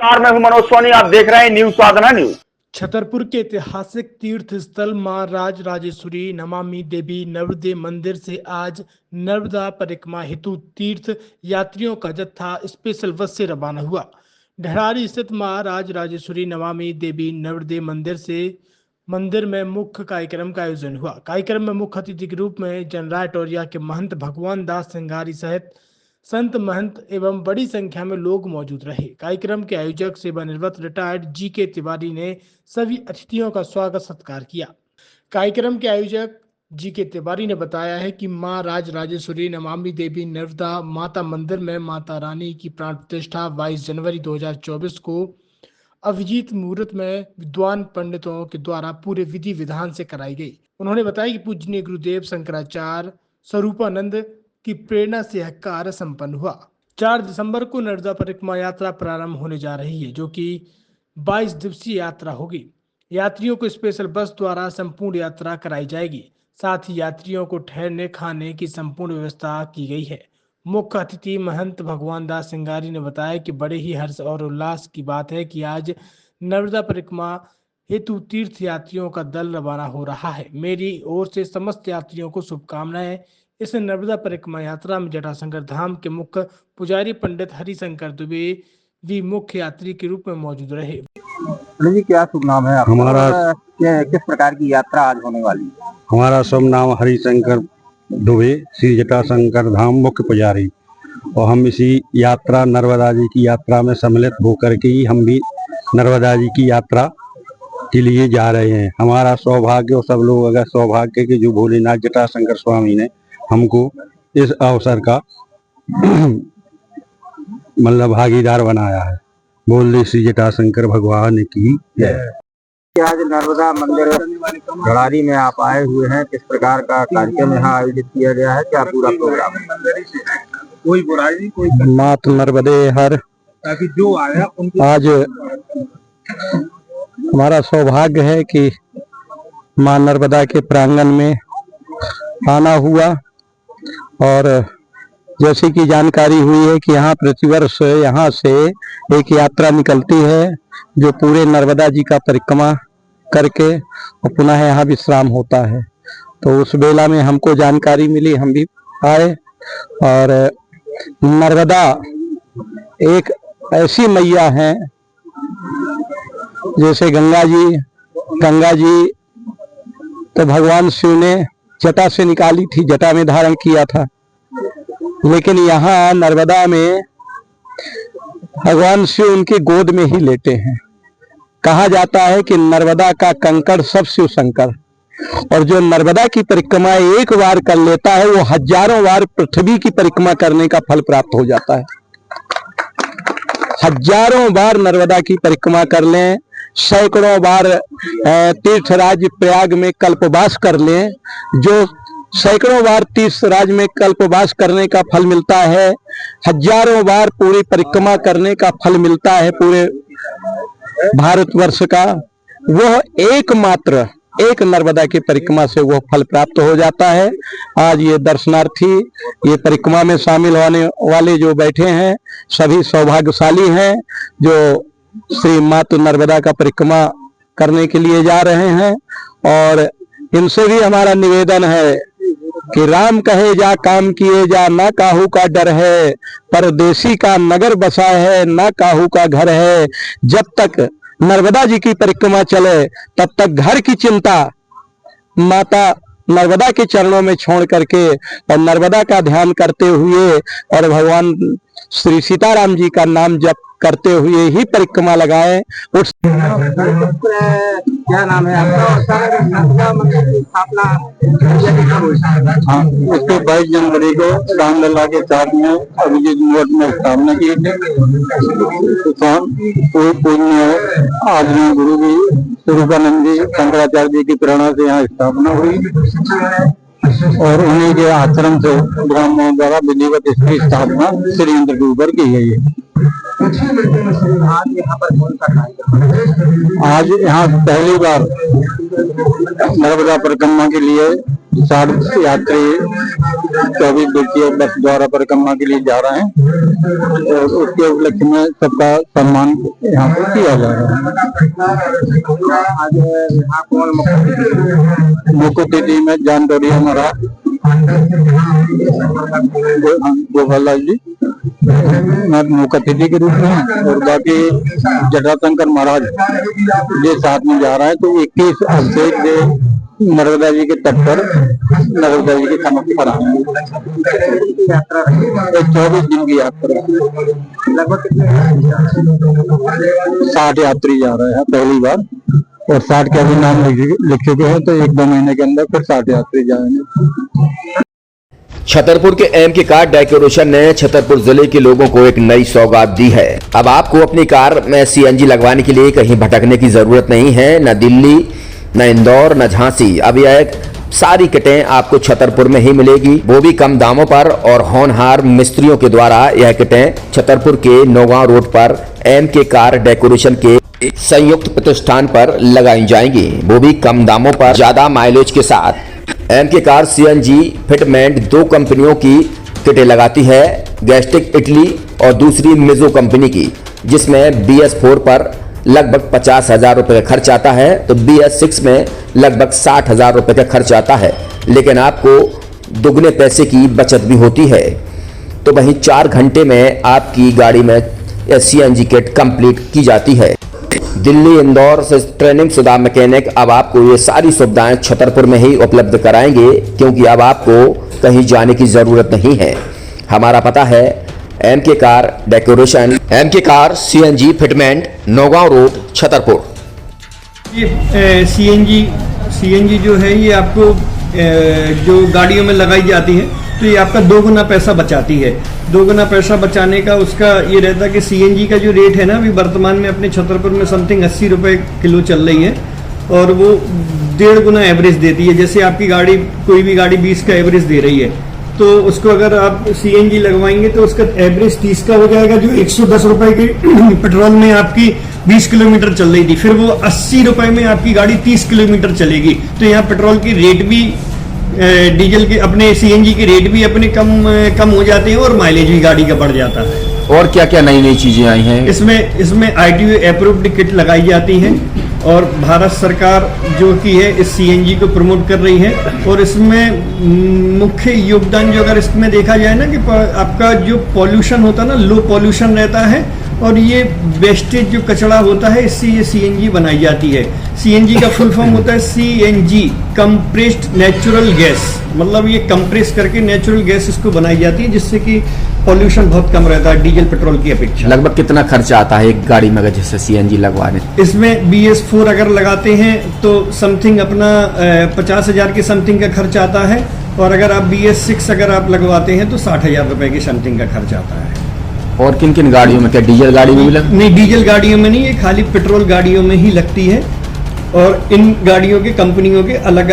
नमस्कार, मैं हूं मनोज सोनी। आप देख रहे हैं न्यूज साधना न्यूज। छतरपुर के ऐतिहासिक तीर्थ स्थल मां राज राजेश्वरी नमामि देवी नर्मदे मंदिर से आज नर्मदा परिक्रमा हेतु तीर्थ यात्रियों का जत्था स्पेशल बस से रवाना हुआ। ढरारी स्थित मां राज राजेश्वरी नमामि देवी नर्मदे मंदिर में मुख्य कार्यक्रम का आयोजन हुआ। कार्यक्रम में मुख्य अतिथि के रूप में जनराय टोरिया के महंत भगवान दास सिंगारी सहित संत महंत एवं बड़ी संख्या में लोग मौजूद रहे। कार्यक्रम के आयोजक सेवानिवृत्त रिटायर्ड जी.के. तिवारी ने सभी अतिथियों का स्वागत सत्कार किया। कार्यक्रम के आयोजक जी.के. तिवारी ने बताया है कि मां राज राजेश्वरी नमामि देवी नर्मदा माता मंदिर में माता रानी की प्राण प्रतिष्ठा 22 जनवरी 2024 को अभिजीत मुहूर्त में विद्वान पंडितों के द्वारा पूरे विधि विधान से कराई गई। उन्होंने बताया कि पूजनीय गुरुदेव शंकराचार्य स्वरूपानंद की प्रेरणा से यह कार्य संपन्न हुआ। 4 दिसंबर को नर्मदा परिक्रमा यात्रा प्रारंभ होने जा रही है, जो कि 22 दिवसीय यात्रा होगी। यात्रियों को स्पेशल बस द्वारा संपूर्ण यात्रा कराई जाएगी। साथ ही यात्रियों को ठहरने खाने की संपूर्ण व्यवस्था की गई है। मुख्य अतिथि महंत भगवान दास सिंगारी ने बताया कि बड़े ही हर्ष और उल्लास की बात है कि आज नर्मदा परिक्रमा हेतु तीर्थ यात्रियों का दल रवाना हो रहा है। मेरी ओर से समस्त यात्रियों को शुभकामनाएं। इस नर्मदा परिक्रमा यात्रा में जटाशंकर धाम के मुख्य पुजारी पंडित हरिशंकर दुबे भी मुख्य यात्री के रूप में मौजूद रहे। जी, क्या शुभ नाम है आपका? हमारा किस प्रकार की यात्रा आज होने वाली है? हमारा शुभ नाम हरिशंकर दुबे, श्री जटाशंकर धाम मुख्य पुजारी। और हम इसी यात्रा नर्मदा जी की यात्रा में सम्मिलित होकर के ही हम भी नर्मदा जी की यात्रा के लिए जा रहे हैं। हमारा सौभाग्य और सब लोग अगर सौभाग्य के जो भोलेनाथ जटाशंकर स्वामी ने हमको इस अवसर का मतलब भागीदार बनाया है। बोल श्री जटाशंकर भगवान की जय। आज नर्मदा मंदिर ढरारी में आप आए हुए हैं, किस प्रकार का कार्यक्रम यहाँ आयोजित किया गया है, क्या पूरा प्रोग्राम है? कोई बुराई कोई मात नर्मदे हर ताकि जो आया आज हमारा सौभाग्य है कि मां नर्मदा के प्रांगण में आना हुआ। और जैसे कि जानकारी हुई है कि यहाँ प्रतिवर्ष यहाँ से एक यात्रा निकलती है जो पूरे नर्मदा जी का परिक्रमा करके और पुनः यहाँ विश्राम होता है। तो उस बेला में हमको जानकारी मिली, हम भी आए। और नर्मदा एक ऐसी मैया है जैसे गंगा जी तो भगवान शिव ने जटा से निकाली थी, जटा में धारण किया था, लेकिन यहाँ नर्मदा में भगवान शिव उनकी गोद में ही लेटे हैं। कहा जाता है कि नर्मदा का कंकड़ सब शिव शंकर, और जो नर्मदा की परिक्रमा एक बार कर लेता है वो हजारों बार पृथ्वी की परिक्रमा करने का फल प्राप्त हो जाता है। हजारों बार नर्मदा की परिक्रमा कर लें, सैकड़ों बार तीर्थराज प्रयाग में कल्पवास कर लें, जो सैकड़ों बार तीर्थराज में कल्पवास करने का फल मिलता है, हजारों बार पूरी परिक्रमा करने का फल मिलता है पूरे भारतवर्ष का, वह एकमात्र एक नर्मदा की परिक्रमा से वह फल प्राप्त हो जाता है। आज ये दर्शनार्थी ये परिक्रमा में शामिल होने वाले जो बैठे हैं सभी सौभाग्यशाली हैं, जो श्री माता नर्मदा का परिक्रमा करने के लिए जा रहे हैं। और इनसे भी हमारा निवेदन है कि राम कहे जा काम किए जा, ना काहू का डर है, परदेसी का नगर बसा है, ना काहू का घर है। जब तक नर्मदा जी की परिक्रमा चले तब तक घर की चिंता माता नर्मदा के चरणों में छोड़ करके और नर्मदा का ध्यान करते हुए और भगवान श्री सीताराम जी का नाम जप करते हुए ही परिक्रमा लगाएं। उस क्या नाम है आपका? इसके 22 जनवरी को रामलला के साथ में अभिजीत मुहूर्त में स्थापना की पूजनीय आदरणीय गुरु जी स्वरूपानंद जी शंकराचार्य जी की प्रेरणा से यहाँ स्थापना हुई और उन्हीं के आश्रम से ब्राह्मणों द्वारा विधिवत इसकी स्थापना श्री इंद्र के ऊपर की गई है। आज यहाँ पर कौन सा कार्यक्रम? आज यहाँ पहली बार नर्मदा परिक्रमा के लिए 60 यात्री 24 व्यक्तियों बस द्वारा परिक्रमा के लिए जा रहे हैं और उसके उपलक्ष्य में सबका सम्मान यहाँ पर किया जा रहा है। आज यहाँ कौन मुख्य अतिथि में जान डोरिया महाराज, गोपाल जी मुख्य अतिथि के रूप में और बाकी जटाशंकर महाराज ये साथ में जा रहा है। तो 21 अभिषेक से नर्मदा जी के तट पर नर्मदा जी के समाप्त करा 24 दिन की यात्रा। लगभग 60 यात्री जा रहे हैं पहली बार और 60 के अभी नाम लिख चुके हैं, तो 1-2 महीने के अंदर फिर 60 यात्री जाएंगे। छतरपुर के एम के कार डेकोरेशन ने छतरपुर जिले के लोगों को एक नई सौगात दी है। अब आपको अपनी कार में सीएनजी लगवाने के लिए कहीं भटकने की जरूरत नहीं है, न दिल्ली, न इंदौर, न झांसी। अब यह सारी किटें आपको छतरपुर में ही मिलेगी, वो भी कम दामों पर और होनहार मिस्त्रियों के द्वारा। यह किटें छतरपुर के नौगांव रोड पर एम के कार डेकोरेशन के संयुक्त प्रतिष्ठान पर लगाई जाएंगी, वो भी कम दामों पर, ज्यादा माइलेज के साथ। एम के कार सीएनजी फिटमेंट 2 कंपनियों की किटें लगाती है, गैस्टिक इटली और दूसरी मिजो कंपनी की, जिसमें BS4 पर लगभग 50,000 रुपए का खर्च आता है, तो BS6 में लगभग 60,000 रुपए का खर्च आता है। लेकिन आपको दुगने पैसे की बचत भी होती है। तो वहीं 4 घंटे में आपकी गाड़ी में सीएनजी किट कंप्लीट की जाती है। दिल्ली, इंदौर से ट्रेनिंग शुदा मैकेनिक अब आपको ये सारी सुविधाएं छतरपुर में ही उपलब्ध कराएंगे, क्योंकि अब आपको कहीं जाने की जरूरत नहीं है। हमारा पता है एम के कार डेकोरेशन, एम के car CNG fitment, Naugaon road, Chhatarpur. ये सीएनजी जो है ये आपको जो गाड़ियों में लगाई जाती है तो ये आपका 2 गुना पैसा बचाती है। 2 गुना पैसा बचाने का उसका ये रहता है कि सीएनजी का जो रेट है ना, अभी वर्तमान में अपने छतरपुर में समथिंग 80 रुपये किलो चल रही है और वो 1.5 गुना एवरेज देती है। जैसे आपकी गाड़ी, कोई भी गाड़ी 20 का एवरेज दे रही है, तो उसको अगर आप सीएनजी लगवाएंगे तो उसका एवरेज 30 का हो जाएगा, जो 110 रुपए के पेट्रोल में आपकी 20 किलोमीटर चल रही थी, फिर वो 80 रुपए में आपकी गाड़ी 30 किलोमीटर चलेगी। तो यहाँ पेट्रोल की रेट भी, डीजल के, अपने सीएनजी के रेट भी अपने कम हो जाते हैं और माइलेज भी गाड़ी का बढ़ जाता है। और क्या क्या नई नई चीजें आई हैं? इसमें ITO अप्रूव्ड किट लगाई जाती है और भारत सरकार जो कि है इस सीएनजी को प्रमोट कर रही है। और इसमें मुख्य योगदान जो अगर इसमें देखा जाए ना, कि आपका जो पॉल्यूशन होता है ना, लो पॉल्यूशन रहता है और ये वेस्टेज जो कचरा होता है, इससे ये सीएनजी बनाई जाती है। सीएनजी का फुल फॉर्म होता है CNG, कंप्रेस्ड नेचुरल गैस, मतलब ये कंप्रेस करके नेचुरल गैस इसको बनाई जाती है, जिससे कि पॉल्यूशन बहुत कम रहता है डीजल पेट्रोल की अपेक्षा। लगभग कितना खर्चा आता है एक गाड़ी में अगर जैसे सीएनजी लगवाने? इसमें BS4 अगर लगाते हैं तो समथिंग अपना 50,000 के समथिंग का खर्च आता है, और अगर आप BS6 अगर आप लगवाते हैं तो 60,000 रुपए के समथिंग का खर्च आता है। और किन किन गाड़ियों में? क्या डीजल गाड़ी में भी नहीं, डीजल गाड़ियों में नहीं, ये खाली पेट्रोल गाड़ियों में ही लगती है। और इन गाड़ियों के कंपनियों के अलग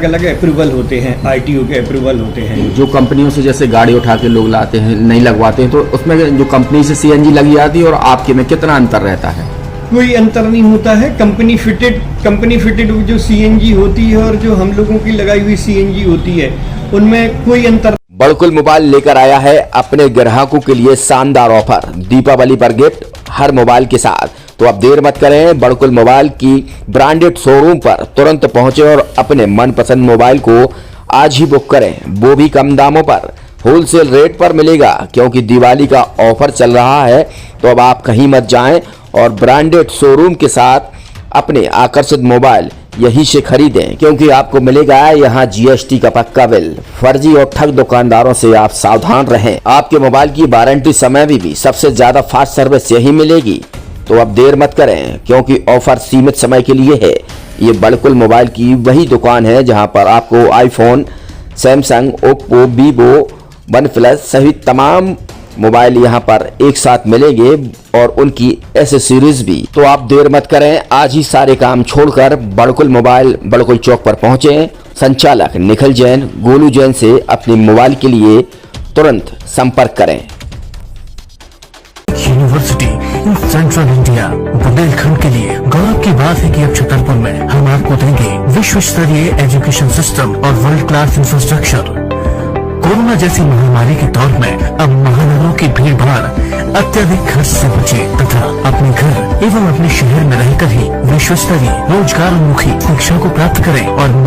अलग अप्रूवल होते हैं, ITO के अप्रूवल होते हैं। जो कंपनियों से जैसे गाड़ी उठा के लोग लाते हैं, नहीं लगवाते हैं, तो उसमें जो कंपनी से सीएनजी लगी जाती है और आपके में कितना अंतर रहता है? कोई अंतर नहीं होता है। कंपनी फिटेड जो सीएनजी होती है और जो हम लोगों की लगाई हुई सीएनजी होती है, उनमें कोई अंतर। बड़कुल मोबाइल लेकर आया है अपने ग्राहकों के लिए शानदार ऑफर, दीपावली पर गिफ्ट हर मोबाइल के साथ। तो अब देर मत करें, बड़कुल मोबाइल की ब्रांडेड शोरूम पर तुरंत पहुंचे और अपने मनपसंद मोबाइल को आज ही बुक करें, वो भी कम दामों पर, होलसेल रेट पर मिलेगा, क्योंकि दिवाली का ऑफर चल रहा है। तो अब आप कहीं मत जाएं और ब्रांडेड शोरूम के साथ अपने आकर्षित मोबाइल यहीं से खरीदें, क्योंकि आपको मिलेगा यहाँ GST का पक्का बिल। फर्जी और ठग दुकानदारों से आप सावधान रहें। आपके मोबाइल की वारंटी समय में भी सबसे ज्यादा फास्ट सर्विस यही मिलेगी। तो अब देर मत करें, क्योंकि ऑफर सीमित समय के लिए है। ये बड़कुल मोबाइल की वही दुकान है जहां पर आपको iPhone, Samsung, Oppo, Vivo, OnePlus सहित तमाम मोबाइल यहां पर एक साथ मिलेंगे और उनकी एसेसरीज भी। तो आप देर मत करें, आज ही सारे काम छोड़कर बड़कुल मोबाइल बड़कुल चौक पर पहुंचे। संचालक निखिल जैन, गोलू जैन से अपने मोबाइल के लिए तुरंत संपर्क करें। यूनिवर्सिटी सेंट्रल इंडिया बुंदेलखंड के लिए गौरव की बात है कि अब छतरपुर में हम आपको देंगे विश्व स्तरीय एजुकेशन सिस्टम और वर्ल्ड क्लास इंफ्रास्ट्रक्चर। कोरोना जैसी महामारी के दौर में अब महानगरों की भीड़ भाड़ अत्यधिक खर्च से बचे तथा अपने घर एवं अपने शहर में रहकर ही विश्व स्तरीय रोजगार उन्मुखी शिक्षा को प्राप्त करें और